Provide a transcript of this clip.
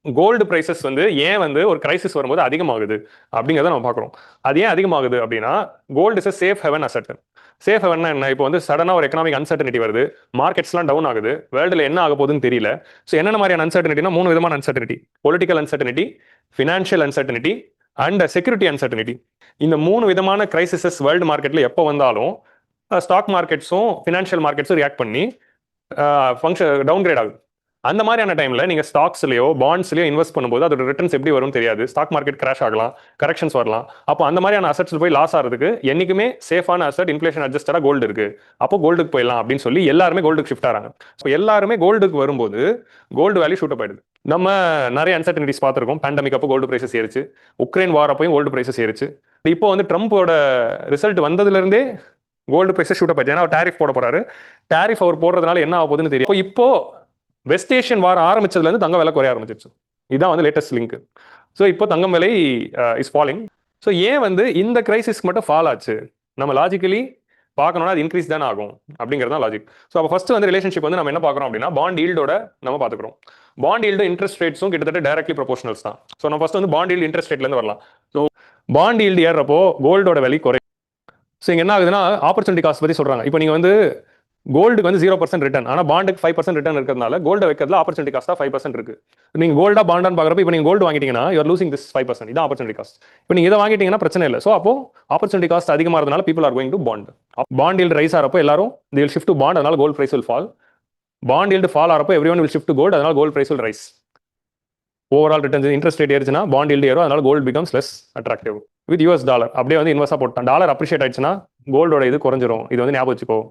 Gold prices வந்து ஏன் வந்து ஒரு கிரைசிஸ் வரும்போது அதிகமாகுது அப்படிங்கிறத நம்ம பார்க்குறோம். அது ஏன் அதிகமாகுது அப்படின்னா, gold is safe haven asset. Safe ஹெவன்னா என்ன? இப்போ வந்து சடனாக ஒரு எக்கனாமிக் அன்சர்டனிட்டி வருது, மார்க்கெட்ஸ்லாம் டவுன் ஆகுது, வேர்ல்டில் என்ன ஆக போகுதுன்னு தெரியல. ஸோ என்னென்ன மாதிரியான அன்சர்டனிட்டினா 3 விதமான uncertainty: political uncertainty, financial uncertainty and security uncertainty. இந்த 3 விதமான கிரைசிசஸ் வேர்ல்டு மார்க்கெட்டில் எப்போ வந்தாலும் ஸ்டாக் மார்க்கெட்ஸும் ஃபினான்ஷியல் மார்க்கெட்ஸும் ரியாக்ட் பண்ணி ஃபங்க்ஷன் டவுன்கிரேட் ஆகுது. அந்த மாதிரியான டைம்ல நீங்க ஸ்டாக்ஸ்லயோ பாண்ட்ஸ்லயோ இன்வெஸ்ட் பண்ணும்போது அதோட ரிட்டர்ன்ஸ் எப்படி வரும்னு தெரியாது. ஸ்டாக் மார்க்கெட் கிராஷ் ஆகலாம், கரெக்ஷன்ஸ் வரலாம். அப்போ அந்த மாதிரியான அசெட்ஸ்ல போய் லாஸ் ஆகிறதுக்கு என்னைக்குமே சேஃபான அசெட் இன்ஃபிளேஷன் அட்ஜஸ்டடா கோல்டு இருக்கு. அப்போ கோல்டுக்கு போயிடலாம் அப்படின்னு சொல்லி எல்லாருமே கோல்டுக்கு ஷிஃப்ட் ஆறாங்க. இப்போ எல்லாருமே கோல்டுக்கு வரும்போது கோல்டு வேல்யூ ஷூட் அப் ஆயிடுது. நம்ம நிறைய அன்சர்டனிட்டிஸ் பார்த்துருக்கோம். பேண்டமிக் அப்போ கோல்டு பிரைசஸ் ஏறிச்சு, உக்ரைன் வார் அப்பயும் கோல்டு பிரைசஸ் ஏறிச்சு. இப்போ வந்து ட்ரம்ப்போட ரிசல்ட் வந்ததுல இருந்தே கோல்டு பிரைசஸ் ஷூட் அப் ஆயிடுச்சு. ஏன்னா அவர் டாரிஃப் போட போறாரு. டாரிஃப் அவர் போடுறதுனால என்ன ஆக போகுதுன்னு தெரியும். இப்போ வெஸ்ட் ஏஷியன் வார் ஆரம்பிச்சதுல இருந்து தங்க விலை குறைய ஆரம்பிச்சிருச்சு. இதான் வந்து லேட்டஸ்ட் லிங்க். ஸோ இப்போ தங்கம் விலை இஸ் ஃபாலிங். ஸோ ஏன் வந்து இந்த கிரைசிஸ்க்கு மட்டும் ஃபால் ஆச்சு? நம்ம லாஜிக்கலி பார்க்கணும்னா அது இன்க்ரீஸ் தானே ஆகும் அப்படிங்கிறது தான் லாஜிக். ஸோ அப்போ ஃபர்ஸ்ட் வந்து ரிலேஷன்ஷிப் வந்து நம்ம என்ன பார்க்குறோம் அப்படின்னா, பாண்ட் ஈல்டோட நம்ம பார்த்துக்கிறோம். பாண்ட் ஈல்டு இன்ட்ரெஸ்ட் ரேட்ஸும் கிட்டத்தட்ட டைரக்ட்லி ப்ரொபோஷனல்ஸ் தான். ஸோ நம்ம ஃபர்ஸ்ட் வந்து பாண்ட் ஈல்டு இன்ட்ரெஸ்ட் ரேட்லேருந்து வரலாம். ஸோ பாண்ட் ஈல்டு ஏறப்போ கோல்டோட விலை குறை. ஸோ இங்கே என்ன ஆகுதுன்னா, ஆப்பர்ச்சுனிட்டி காஸ்ட் பற்றி சொல்கிறாங்க. இப்போ நீங்கள் வந்து கோல்டுக்கு வந்து 0% ரிட்டர்ன், ஆனால் பாண்டுக்கு 5% ரிட்டர்ன் இருக்கிறதுனால கோல்டு வைக்கிறதுல ஆப்பர்ச்சுனிட்டி காஸ்ட் 5% இருக்கு. நீங்கள் கோல்டா பாண்டான்னு பார்க்குறப்ப இப்போ நீங்கள் கோல்டு வாங்கிட்டீங்கன்னா யூஆர் லூசிங் திஸ் 5%. இதான் ஆப்பர்ச்சுனிட்டி காஸ்ட். இப்போ நீங்கள் இதை வாங்கிட்டீங்கன்னா பிரச்சனை இல்லை. ஸோ அப்போ ஆப்பர்ச்சுனிட்டி காஸ்ட் அதிகமாக இருந்தனால people are going to bond. Bond yield rise ஆகிறப்போ எல்லாரும் they will shift to bond, அதனால gold price will fall. Bond yield fall ஆகிறப்போ everyone will shift to gold, அதனால gold price will rise. Overall returns interest rate ஏறிச்சுன்னா bond yield ஏறும், அதனால gold becomes less attractive. With US dollar அப்படியே வந்து இன்வெஸ்டாக போட்டான். Dollar appreciate ஆயிடுச்சுன்னா கோல்டோட இது குறைஞ்சிரும். இது வந்து ஞாபகம் வச்சுக்கோ.